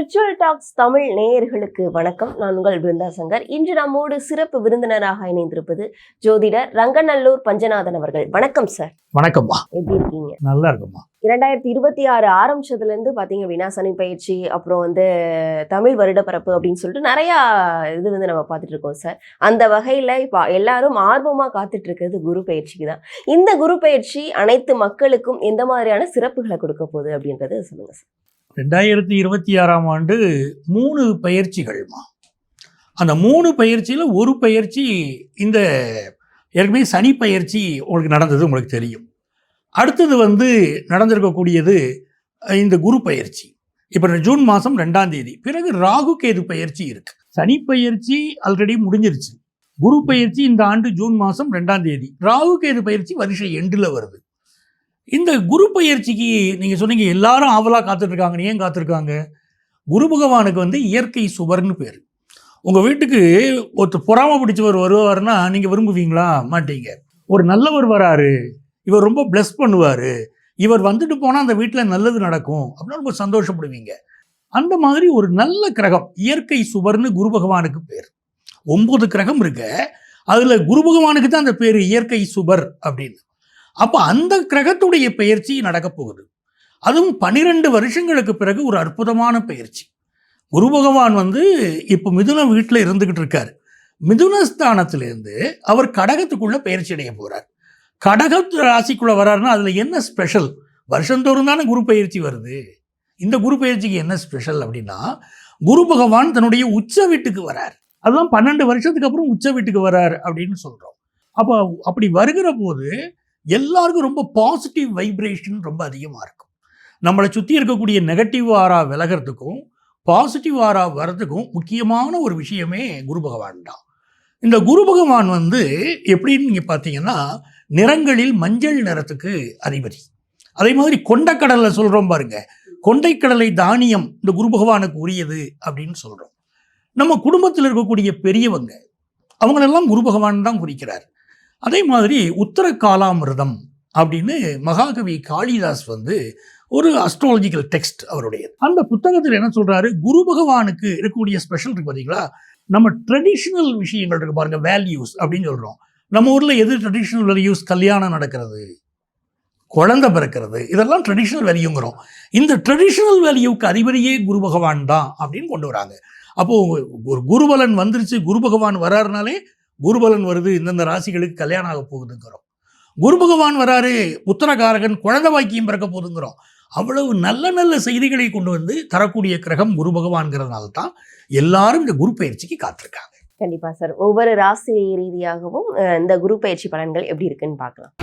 Spiritual tax Tamil நேயர்களுக்கு வணக்கம். நான் உங்கள் பிருந்தா சங்கர். இன்று நம்மோடு சிறப்பு விருந்தினராக இணைந்திருப்பது ஜோதிடர் ரங்கநல்லூர் பஞ்சநாதன் அவர்கள். வணக்கம் சார். வணக்கம்மா. எப்படி இருக்கீங்க? நல்லா இருக்குமா. 2026 ஆரம்பிச்சதுல இருந்து பாத்தீங்க அப்படின்னா சனி பயிற்சி, அப்புறம் தமிழ் வருடப்பிறப்பு அப்படின்னு சொல்லிட்டு நிறைய நம்ம பார்த்துட்டு இருக்கோம் சார். அந்த வகையில இப்ப எல்லாரும் ஆர்வமா காத்துட்டு இருக்கிறது குரு பயிற்சிக்கு தான். இந்த குரு பயிற்சி அனைத்து மக்களுக்கும் எந்த மாதிரியான சிறப்புகளை கொடுக்க போகுது அப்படின்றத சொல்லுங்க சார். 2026ஆம் ஆண்டு 3 பயிற்சிகள்மா. அந்த 3 பயிற்சியில் ஒரு பயிற்சி இந்த ஏற்கனவே சனி பயிற்சி உங்களுக்கு நடந்தது, உங்களுக்கு தெரியும். அடுத்தது நடந்திருக்கக்கூடியது இந்த குரு பயிற்சி. இப்போ ஜூன் மாதம் 2ஆம் தேதி. பிறகு ராகு கேது பயிற்சி இருக்கு. சனி பயிற்சி ஆல்ரெடி முடிஞ்சிருச்சு. குரு பயிற்சி இந்த ஆண்டு ஜூன் மாதம் 2ஆம் தேதி. ராகு கேது பயிற்சி வருஷம் எண்டில் வருது. இந்த குரு பயிற்சிக்கு நீங்கள் சொன்னீங்க எல்லாரும் ஆவலாக காத்துட்ருக்காங்க. ஏன் காத்திருக்காங்க? குரு பகவானுக்கு இயற்கை சுபர்னு பேர். உங்கள் வீட்டுக்கு ஒருத்தர் பொறாம பிடிச்சவர் வருவார்னா நீங்கள் விரும்புவீங்களா? மாட்டீங்க. ஒரு நல்லவர் வராரு, இவர் ரொம்ப பிளஸ் பண்ணுவார், இவர் வந்துட்டு போனால் அந்த வீட்டில் நல்லது நடக்கும் அப்படின்னு ரொம்ப சந்தோஷப்படுவீங்க. அந்த மாதிரி ஒரு நல்ல கிரகம் இயற்கை சுபர்னு குரு பகவானுக்கு பேர். 9 கிரகம் இருக்க, அதில் குரு பகவானுக்கு தான் அந்த பேர் இயற்கை சுபர் அப்படின்னு. அப்போ அந்த கிரகத்துடைய பயிற்சி நடக்க போகுது. அதுவும் 12 வருஷங்களுக்கு பிறகு ஒரு அற்புதமான பயிற்சி. குரு பகவான் இப்போ மிதுன வீட்டில் இருந்துகிட்டு இருக்கார். மிதுனஸ்தானத்திலேருந்து அவர் கடகத்துக்குள்ள பயிற்சி அடைய போறார். கடகத்து ராசிக்குள்ள வர்றாருன்னா அதில் என்ன ஸ்பெஷல்? வருஷந்தோறும் தானே குரு பயிற்சி வருது. இந்த குரு பயிற்சிக்கு என்ன ஸ்பெஷல் அப்படின்னா, குரு பகவான் தன்னுடைய உச்ச வீட்டுக்கு வரார். அதுதான் 12 வருஷத்துக்கு அப்புறம் உச்ச வீட்டுக்கு வரார் அப்படின்னு சொல்றோம். அப்போ அப்படி வருகிற போது எல்லாருக்கும் ரொம்ப பாசிட்டிவ் வைப்ரேஷன் ரொம்ப அதிகமாக இருக்கும். நம்மளை சுற்றி இருக்கக்கூடிய நெகட்டிவ் ஆரா விலகிறதுக்கும் பாசிட்டிவ் ஆரா வர்றதுக்கும் முக்கியமான ஒரு விஷயமே குரு பகவான் தான். இந்த குரு பகவான் எப்படின்னு நீங்கள் பார்த்தீங்கன்னா, நிறங்களில் மஞ்சள் நிறத்துக்கு அதிபதி. அதே மாதிரி கொண்டைக்கடலை சொல்கிறோம் பாருங்க, கொண்டைக்கடலை தானியம் இந்த குரு பகவானுக்கு உரியது அப்படின்னு சொல்கிறோம். நம்ம குடும்பத்தில் இருக்கக்கூடிய பெரியவங்க அவங்களெல்லாம் குரு பகவான் தான் குறிக்கிறார். அதே மாதிரி உத்தர காலாமிருதம் அப்படின்னு மகாகவி காளிதாஸ் ஒரு அஸ்ட்ராலஜிக்கல் டெக்ஸ்ட் அவருடைய அந்த புத்தகத்தில் என்ன சொல்றாரு, குரு பகவானுக்கு இருக்கக்கூடிய ஸ்பெஷல் இருக்கு பார்த்தீங்களா. நம்ம ட்ரெடிஷ்னல் விஷயங்கள் இருக்கு பாருங்க, வேல்யூஸ் அப்படின்னு சொல்றோம். நம்ம ஊர்ல எது ட்ரெடிஷ்னல் வேல்யூஸ்? கல்யாணம் நடக்கிறது, குழந்தை பிறக்கிறது, இதெல்லாம் ட்ரெடிஷ்னல் வேல்யூங்கிறோம். இந்த ட்ரெடிஷ்னல் வேல்யூக்கு அதிபதியே குரு பகவான் தான் அப்படின்னு கொண்டு வராங்க. அப்போ ஒரு குருபலன் வந்துருச்சு, குரு பகவான் வர்றாருனாலே குருபலன் வருது, இந்தந்த ராசிகளுக்கு கல்யாணம் ஆக போகுதுங்கிறோம். குரு பகவான் வராரு, புத்திரகாரகன், குழந்தை வாக்கியம் பிறக்க போகுதுங்கிறோம். அவ்வளவு நல்ல நல்ல செய்திகளை கொண்டு தரக்கூடிய கிரகம் குரு பகவான்கிறதுனால தான் எல்லாரும் இந்த குரு பயிற்சிக்கு காத்திருக்காங்க. கண்டிப்பா சார். ஒவ்வொரு ராசி ரீதியாகவும் இந்த குரு பயிற்சி பலன்கள் எப்படி இருக்குன்னு பார்க்கலாம்.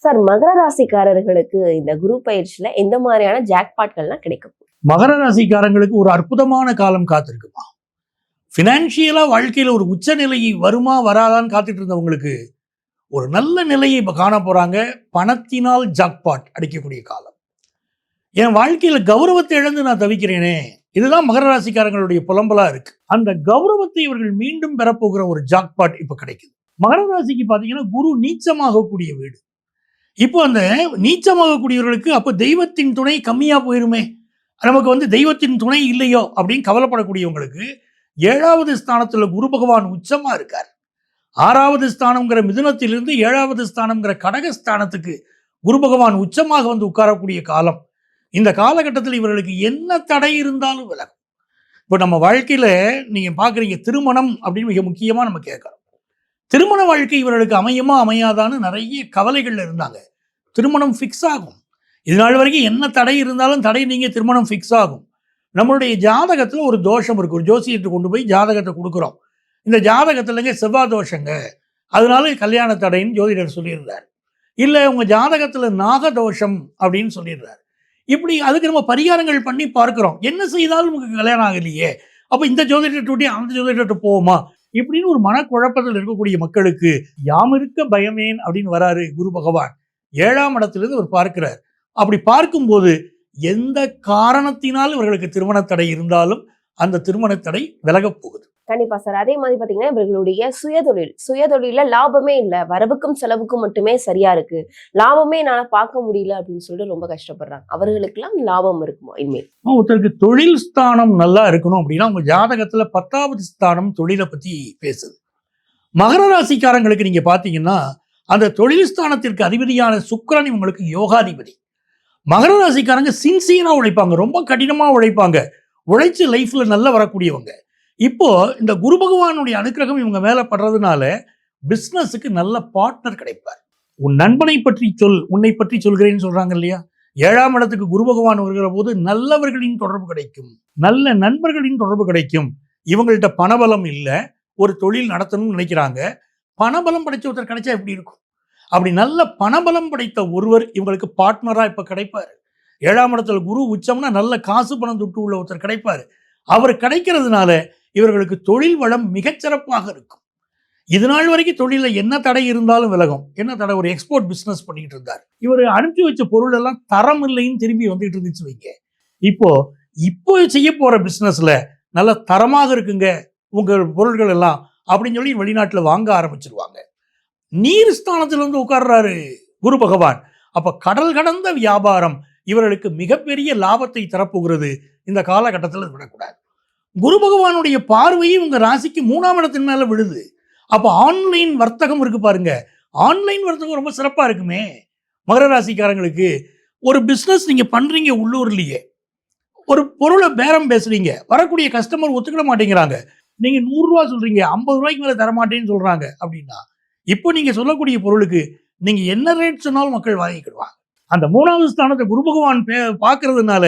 சார், மகர ராசிக்காரர்களுக்கு இந்த குரு பயிற்சியில எந்த மாதிரியான ஜாக்பாட்கள்லாம் கிடைக்கும்? மகர ராசிக்காரங்களுக்கு ஒரு அற்புதமான காலம் காத்திருக்குமா. ஃபினான்ஷியலாக வாழ்க்கையில் ஒரு உச்ச நிலையை வருமா வராதான்னு காத்துட்டு இருந்தவங்களுக்கு ஒரு நல்ல நிலையை இப்போ காண போகிறாங்க. பணத்தினால் ஜாக்பாட் அடிக்கக்கூடிய காலம். என் வாழ்க்கையில் கௌரவத்தை இழந்து நான் தவிக்கிறேனே, இதுதான் மகர ராசிக்காரங்களுடைய புலம்பலாக இருக்கு. அந்த கௌரவத்தை இவர்கள் மீண்டும் பெறப்போகிற ஒரு ஜாக்பாட் இப்போ கிடைக்குது. மகர ராசிக்கு பார்த்தீங்கன்னா குரு நீச்சமாகக்கூடிய வீடு. இப்போ அந்த நீச்சமாகக்கூடியவர்களுக்கு அப்போ தெய்வத்தின் துணை கம்மியாக போயிருமே, நமக்கு தெய்வத்தின் துணை இல்லையோ அப்படின்னு கவலைப்படக்கூடியவங்களுக்கு 7வது ஸ்தானத்தில் குரு பகவான் உச்சமா இருக்கார். 6வது ஸ்தானம்ங்கிற மிதுனத்திலிருந்து 7வது ஸ்தானம்ங்கிற கடகஸ்தானத்துக்கு குரு பகவான் உச்சமாக உட்காரக்கூடிய காலம். இந்த காலகட்டத்தில் இவர்களுக்கு என்ன தடை இருந்தாலும் விலகும். இப்போ நம்ம வாழ்க்கையில நீங்க பாக்குறீங்க, திருமணம் அப்படின்னு மிக முக்கியமா நம்ம கேட்கறோம். திருமண வாழ்க்கை இவர்களுக்கு அமையுமா அமையாதான்னு நிறைய கவலைகள்ல இருந்தாங்க. திருமணம் ஃபிக்ஸ் ஆகும். இது நாள் வரைக்கும் என்ன தடை இருந்தாலும் தடை நீங்க திருமணம் ஃபிக்ஸ் ஆகும். நம்மளுடைய ஜாதகத்தில் ஒரு தோஷம் இருக்கு. ஒரு ஜோசியத்தை கொண்டு போய் ஜாதகத்தை கொடுக்குறோம். இந்த ஜாதகத்துலங்க செவ்வாய் தோஷங்க, அதனால கல்யாண தடைன்னு ஜோதிடர் சொல்லியிருந்தார். இல்லை உங்கள் ஜாதகத்தில் நாகதோஷம் அப்படின்னு சொல்லிடுறாரு. இப்படி அதுக்கு நம்ம பரிகாரங்கள் பண்ணி பார்க்குறோம். என்ன செய்தாலும் நமக்கு கல்யாணம் ஆகலையே, அப்போ இந்த ஜோதிடத்தை அந்த ஜோதிடத்தை போவோமா இப்படின்னு ஒரு மனக்குழப்பத்தில் இருக்கக்கூடிய மக்களுக்கு யாம் இருக்க பயமேன் அப்படின்னு வராரு குரு பகவான். 7ஆம் இடத்திலிருந்து அவர் பார்க்கிறார். அப்படி பார்க்கும்போது எந்த காரணத்தினால் இவர்களுக்கு திருமண தடை இருந்தாலும் அந்த திருமண தடை விலகப் போகுது. கண்டிப்பா சார். அதே மாதிரி பாத்தீங்கன்னா, இவர்களுடைய சுயதொழில்ல லாபமே இல்ல. வரவுக்கும் செலவுக்கும் மட்டுமே சரியா இருக்கு. லாபமே என்னால பார்க்க முடியல அப்படின்னு சொல்லிட்டு ரொம்ப கஷ்டப்படுறாங்க. அவர்களுக்கெல்லாம் லாபம் இருக்குமா இனிமேல்? ஒருத்தருக்கு தொழில் ஸ்தானம் நல்லா இருக்கணும் அப்படின்னா உங்க ஜாதகத்துல 10வது ஸ்தானம் தொழிலை பத்தி பேசுது. மகர ராசிக்காரங்களுக்கு நீங்க பாத்தீங்கன்னா அந்த தொழில் ஸ்தானத்திற்கு அதிபதியான சுக்கிரன் இவங்களுக்கு யோகாதிபதி. மகர ராசிக்காரங்க சின்சியரா உழைப்பாங்க, ரொம்ப கடினமா உழைப்பாங்க, உழைச்சு லைஃப்ல நல்லா வரக்கூடியவங்க. இப்போ இந்த குரு பகவானுடைய அனுக்கிரகம் இவங்க மேல படுறதுனால பிசினஸுக்கு நல்ல பார்ட்னர் கிடைப்பார். உன் நண்பனை பற்றி சொல், உன்னை பற்றி சொல்கிறேன்னு சொல்றாங்க இல்லையா? 7ஆம் இடத்துக்கு குரு பகவான் வருகிற போது நல்லவர்களின் தொடர்பு கிடைக்கும், நல்ல நண்பர்களின் தொடர்பு கிடைக்கும். இவங்கள்ட்ட பணபலம் இல்லை, ஒரு தொழில் நடத்தணும்னு நினைக்கிறாங்க. பணபலம் படைச்ச ஒருத்தர் கிடைச்சா எப்படி இருக்கும்? அப்படி நல்ல பணபலம் படைத்த ஒருவர் இவங்களுக்கு பார்ட்னரா இப்ப கிடைப்பாரு. 7ஆம் இடத்துல குரு உச்சம்னா நல்ல காசு பணம் துட்டு உள்ள ஒருத்தர் கிடைப்பாரு. அவர் கிடைக்கிறதுனால இவர்களுக்கு தொழில் வளம் மிகச்சிறப்பாக இருக்கும். இது நாள் வரைக்கும் தொழில என்ன தடை இருந்தாலும் விலகும். என்ன தடை? ஒரு எக்ஸ்போர்ட் பிசினஸ் பண்ணிட்டு இருந்தார். இவர் அனுப்பி வச்ச பொருள் எல்லாம் தரம் இல்லைன்னு திரும்பி வந்துட்டு இருந்துச்சு வைங்க. இப்போ செய்ய போற பிசினஸ்ல நல்ல தரமாக இருக்குங்க உங்க பொருள்கள் எல்லாம் அப்படின்னு சொல்லி வெளிநாட்டுல வாங்க ஆரம்பிச்சிருவாங்க. நீர் ஸ்தானத்திலிருந்து உட்கார்றாரு குரு பகவான். அப்ப கடல் கடந்த வியாபாரம் இவர்களுக்கு மிகப்பெரிய லாபத்தை தரப்போகிறது. இந்த காலகட்டத்தில் விடக்கூடாது. குரு பகவானுடைய பார்வையும் உங்க ராசிக்கு 3ஆம் இடத்தின் மேல விழுது. அப்ப ஆன்லைன் வர்த்தகம் இருக்கு பாருங்க, ஆன்லைன் வர்த்தகம் ரொம்ப சிறப்பா இருக்குமே. மகர ராசிக்காரங்களுக்கு ஒரு பிசினஸ் நீங்க பண்றீங்க, உள்ளூர்லயே ஒரு பொருளை பேரம் பேசுறீங்க, வரக்கூடிய கஸ்டமர் ஒத்துக்கிட மாட்டேங்கிறாங்க. நீங்க 100 ரூபா சொல்றீங்க, 50 ரூபாய்க்கு மேல தரமாட்டேன்னு சொல்றாங்க அப்படின்னா, இப்போ நீங்க சொல்லக்கூடிய பொருளுக்கு நீங்க என்ன ரேட் சொன்னாலும் மக்கள் வாங்கிக்கிடுவாங்க. அந்த 3வது ஸ்தானத்தை குரு பகவான் பார்க்கறதுனால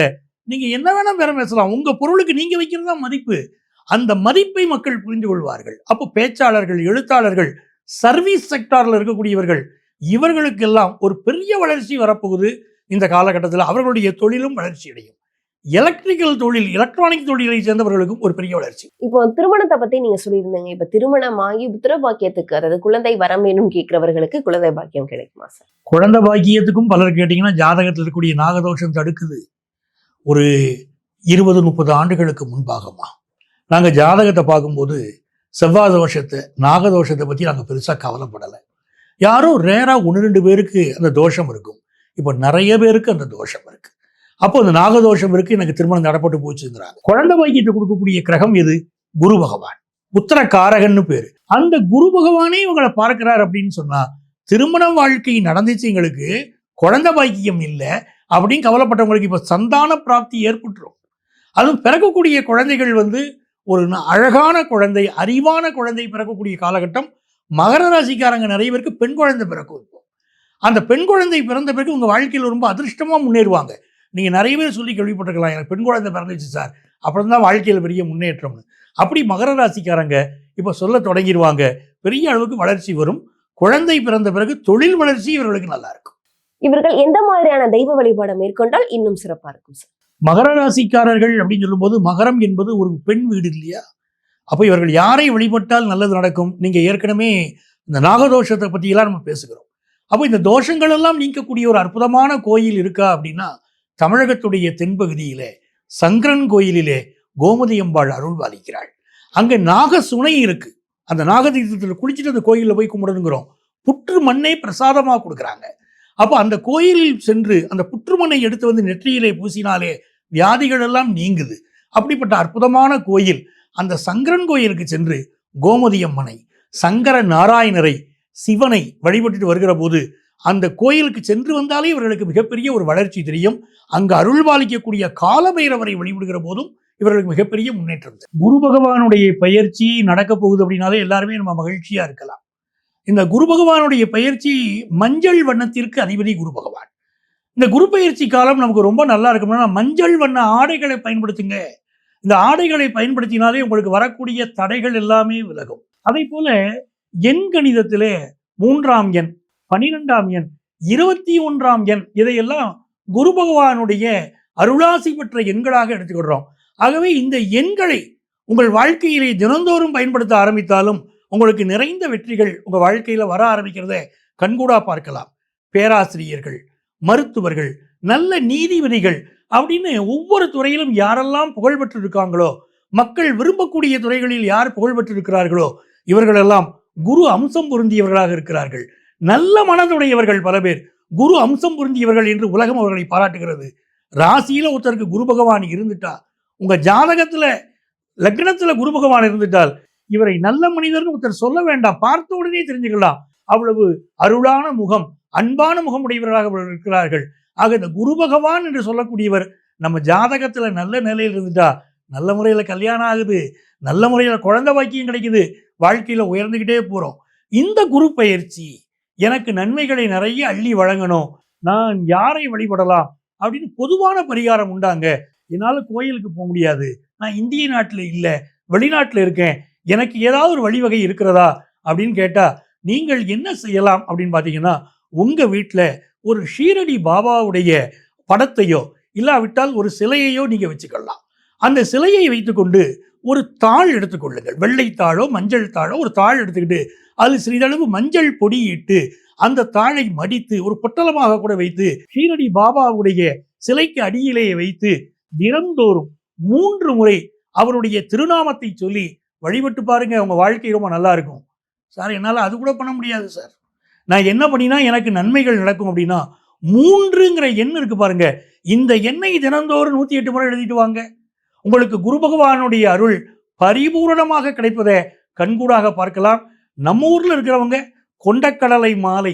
நீங்க என்ன வேணா பேரம் பேசலாம். உங்க பொருளுக்கு நீங்க வைக்கிறது தான் மதிப்பு. அந்த மதிப்பை மக்கள் புரிந்து கொள்வார்கள். அப்போ பேச்சாளர்கள், எழுத்தாளர்கள், சர்வீஸ் செக்டார்ல இருக்கக்கூடியவர்கள், இவர்களுக்கெல்லாம் ஒரு பெரிய வளர்ச்சி வரப்போகுது. இந்த காலகட்டத்தில் அவர்களுடைய தொழிலும் வளர்ச்சி அடையும். எலக்ட்ரிக்கல் தொழில், எலக்ட்ரானிக் தொழிலை சேர்ந்தவர்களுக்கும் ஒரு பெரிய வளர்ச்சி. இப்போ திருமணத்தை பத்தி நீங்க சொல்லியிருந்தீங்க. இப்ப திருமணமாகி புத்திர பாக்கியத்துக்கு, அதாவது குழந்தை வரம் வேணும் கேட்கிறவர்களுக்கு குழந்தை பாக்கியம் கிடைக்குமா சார்? குழந்தை பாக்கியத்துக்கும் பலர் கேட்டீங்கன்னா ஜாதகத்தில் இருக்கக்கூடிய நாகதோஷம் தடுக்குது. ஒரு 20-30 ஆண்டுகளுக்கு முன்பாகமா நாங்கள் ஜாதகத்தை பார்க்கும்போது செவ்வாய் தோஷத்தை, நாகதோஷத்தை பற்றி நாங்கள் பெருசாக கவலைப்படலை. யாரோ ரேராக 1-2 பேருக்கு அந்த தோஷம் இருக்கும். இப்போ நிறைய பேருக்கு அந்த தோஷம் இருக்கு. அப்போ அந்த நாகதோஷம் இருக்கு, எனக்கு திருமணம் நடப்பட்டு போச்சுங்கிறாங்க. குழந்தை பாக்கியத்தை கொடுக்கக்கூடிய கிரகம் எது? குரு பகவான், உத்தர காரகன்னு பேரு. அந்த குரு பகவானே இவங்களை பார்க்கிறார் அப்படின்னு சொன்னா திருமண வாழ்க்கை நடந்துச்சு, எங்களுக்கு குழந்தை பாக்கியம் இல்லை அப்படின்னு கவலைப்பட்டவங்களுக்கு இப்போ சந்தான பிராப்தி ஏற்பட்டுரும். அதுவும் பிறக்கக்கூடிய குழந்தைகள் ஒரு அழகான குழந்தை, அறிவான குழந்தை பிறக்கக்கூடிய காலகட்டம். மகர ராசிக்காரங்க நிறைய பேருக்கு பெண் குழந்தை பிறக்கும். இப்போ அந்த பெண் குழந்தை பிறந்த பிறகு உங்க வாழ்க்கையில் ரொம்ப அதிர்ஷ்டமா முன்னேறுவாங்க. நீங்க நிறைய பேர் சொல்லி கேள்விப்பட்டிருக்கலாம், எனக்கு பெண் குழந்தை பிறந்துச்சு சார், அப்புறம் தான் வாழ்க்கையில் பெரிய முன்னேற்றம்னு. அப்படி மகர ராசிக்காரங்க இப்போ சொல்ல தொடங்கிடுவாங்க. பெரிய அளவுக்கு வளர்ச்சி வரும். குழந்தை பிறந்த பிறகு தொழில் வளர்ச்சி இவர்களுக்கு நல்லா இருக்கும். இவர்கள் எந்த மாதிரியான தெய்வ வழிபாடை மேற்கொண்டால் இன்னும் சிறப்பா இருக்கும் சார்? மகர ராசிக்காரர்கள் அப்படின்னு சொல்லும்போது மகரம் என்பது ஒரு பெண் வீடு இல்லையா? அப்போ இவர்கள் யாரை வழிபட்டால் நல்லது நடக்கும்? நீங்க ஏற்கனவே இந்த நாகதோஷத்தை பற்றியெல்லாம் நம்ம பேசுகிறோம். அப்போ இந்த தோஷங்கள் எல்லாம் நீக்கக்கூடிய ஒரு அற்புதமான கோயில் இருக்கா அப்படின்னா, தமிழகத்துடைய தென்பகுதியிலே சங்கரன் கோயிலிலே கோமதி அம்பாள் அருள் பாலிக்கிறாள். அங்கே நாக சுனை இருக்கு. அந்த நாகதீர்த்தத்தில் குளிச்சுட்டு அந்த கோயிலில் போய் கும்பிடணுங்கிறோம். புற்று மண்ணை பிரசாதமாக கொடுக்குறாங்க. அப்போ அந்த கோயிலில் சென்று அந்த புற்றுமண்ணை எடுத்து நெற்றியிலே பூசினாலே வியாதிகள் எல்லாம் நீங்குது. அப்படிப்பட்ட அற்புதமான கோயில். அந்த சங்கரன் கோயிலுக்கு சென்று கோமதி அம்மனை, சங்கர நாராயணரை, சிவனை வழிபட்டுட்டு வருகிற போது அந்த கோயிலுக்கு சென்று வந்தாலே இவர்களுக்கு மிகப்பெரிய ஒரு வளர்ச்சி தெரியும். அங்கு அருள் பாலிக்கக்கூடிய காலபைரவரை வழிபடுகிற போதும் இவர்களுக்கு மிகப்பெரிய முன்னேற்றம். குரு பகவானுடைய பயிற்சி நடக்க போகுது அப்படின்னாலே எல்லாருமே நம்ம மகிழ்ச்சியா இருக்கலாம். இந்த குரு பகவானுடைய பயிற்சி மஞ்சள் வண்ணத்திற்கு அதிபதி குரு பகவான். இந்த குரு பயிற்சி காலம் நமக்கு ரொம்ப நல்லா இருக்கணும்னா மஞ்சள் வண்ண ஆடைகளை பயன்படுத்துங்க. இந்த ஆடைகளை பயன்படுத்தினாலே உங்களுக்கு வரக்கூடிய தடைகள் எல்லாமே விலகும். அதே போல எண் கணிதத்திலே 3ஆம் எண், 12ஆம் எண், 21ஆம் எண் இதையெல்லாம் குரு பகவானுடைய அருளாசி பெற்ற எண்களாக எடுத்துக்கிடுறோம். ஆகவே இந்த எண்களை உங்கள் வாழ்க்கையிலே தினந்தோறும் பயன்படுத்த ஆரம்பித்தாலும் உங்களுக்கு நிறைந்த வெற்றிகள் உங்க வாழ்க்கையில வர ஆரம்பிக்கிறத கண்கூடா பார்க்கலாம். பேராசிரியர்கள், மருத்துவர்கள், நல்ல நீதிபதிகள் அப்படின்னு ஒவ்வொரு துறையிலும் யாரெல்லாம் புகழ்பெற்று இருக்காங்களோ மக்கள் விரும்பக்கூடிய துறைகளில் யார் புகழ் பெற்றிருக்கிறார்களோ இவர்களெல்லாம் குரு அம்சம் பொருந்தியவர்களாக இருக்கிறார்கள். நல்ல மனதுடையவர்கள் பல பேர், குரு அம்சம் பொருந்தியவர்கள் என்று உலகம் அவர்களை பாராட்டுகிறது. ராசியில ஒருத்தருக்கு குரு பகவான் இருந்துட்டா, உங்க ஜாதகத்துல லக்னத்துல குரு பகவான் இருந்துட்டால் இவரை நல்ல மனிதர்னு ஒருத்தர் சொல்ல வேண்டாம், பார்த்த உடனே தெரிஞ்சுக்கலாம். அவ்வளவு அருளான முகம், அன்பான முகம் உடையவர்களாக அவர்கள் இருக்கிறார்கள். ஆக இந்த குரு பகவான் என்று சொல்லக்கூடியவர் நம்ம ஜாதகத்துல நல்ல நிலையில் இருந்துட்டா நல்ல முறையில கல்யாணம் ஆகுது, நல்ல முறையில குழந்தை பாக்கியம் கிடைக்குது, வாழ்க்கையில உயர்ந்துகிட்டே போறோம். இந்த குரு பயிற்சி எனக்கு நன்மைகளை நிறைய அள்ளி வழங்கணும், நான் யாரை வழிபடலாம் அப்படின்னு பொதுவான பரிகாரம் உண்டாங்க. என்னால கோயிலுக்கு போக முடியாது, நான் இந்திய நாட்டில் இல்லை, வெளிநாட்டில் இருக்கேன், எனக்கு ஏதாவது ஒரு வழிவகை இருக்கிறதா அப்படின்னு கேட்டா நீங்கள் என்ன செய்யலாம் அப்படின்னு பார்த்தீங்கன்னா, உங்க வீட்டில் ஒரு ஷீரடி பாபாவுடைய படத்தையோ இல்லாவிட்டால் ஒரு சிலையையோ நீங்க வச்சுக்கலாம். அந்த சிலையை வைத்துக்கொண்டு ஒரு தாள் எடுத்துக்கொள்ளுங்கள், வெள்ளை தாளோ மஞ்சள் தாளோ ஒரு தாள் எடுத்துக்கிட்டு அதில் சிறிதளவு மஞ்சள் பொடியிட்டு அந்த தாளை மடித்து ஒரு பொட்டலமாக கூட வைத்து ஷீரடி பாபாவுடைய சிலைக்கு அடியிலேயே வைத்து தினந்தோறும் 3 முறை அவருடைய திருநாமத்தை சொல்லி வழிபட்டு பாருங்க, உங்க வாழ்க்கை ரொம்ப நல்லா இருக்கும். சார் என்னால் அது கூட பண்ண முடியாது சார், நான் என்ன பண்ணினா எனக்கு நன்மைகள் நடக்கும் அப்படின்னா 3ங்கிற எண் இருக்கு பாருங்க, இந்த எண்ணை தினந்தோறும் 108 முறை எழுதிட்டு வாங்க. உங்களுக்கு குரு பகவானுடைய அருள் பரிபூரணமாக கிடைப்பதை கண்கூடாக பார்க்கலாம். நம்ம ஊர்ல இருக்கிறவங்க கொண்டக்கடலை மாலை,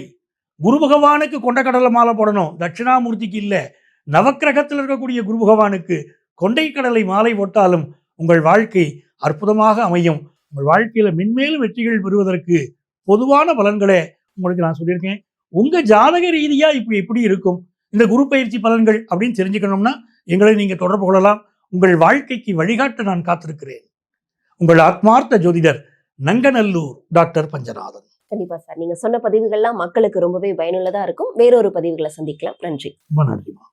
குரு பகவானுக்கு கொண்டக்கடலை மாலை போடணும், தட்சிணாமூர்த்திக்கு இல்லை. நவக்கிரகத்தில் இருக்கக்கூடிய குரு பகவானுக்கு கொண்டைக்கடலை மாலை போட்டாலும் உங்கள் வாழ்க்கை அற்புதமாக அமையும். உங்கள் வாழ்க்கையில மென்மேலும் வெற்றிகள் பெறுவதற்கு பொதுவான பலன்களை உங்களுக்கு நான் சொல்லியிருக்கேன். உங்க ஜாதக ரீதியா இப்படி எப்படி இருக்கும் இந்த குரு பயிற்சி பலன்கள் அப்படின்னு தெரிஞ்சுக்கணும்னா எங்களை நீங்க தொடர்பு கொள்ளலாம். உங்கள் வாழ்க்கைக்கு வழிகாட்ட நான் காத்திருக்கிறேன். உங்கள் ஆத்மார்த்த ஜோதிடர் நங்கநல்லூர் டாக்டர் பஞ்சநாதன். கண்டிப்பா சார், நீங்க சொன்ன பதிவுகள்லாம் மக்களுக்கு ரொம்பவே பயனுள்ளதா இருக்கும். வேறொரு பதிவுகளை சந்திக்கலாம். நன்றி. ரொம்ப நன்றிமா.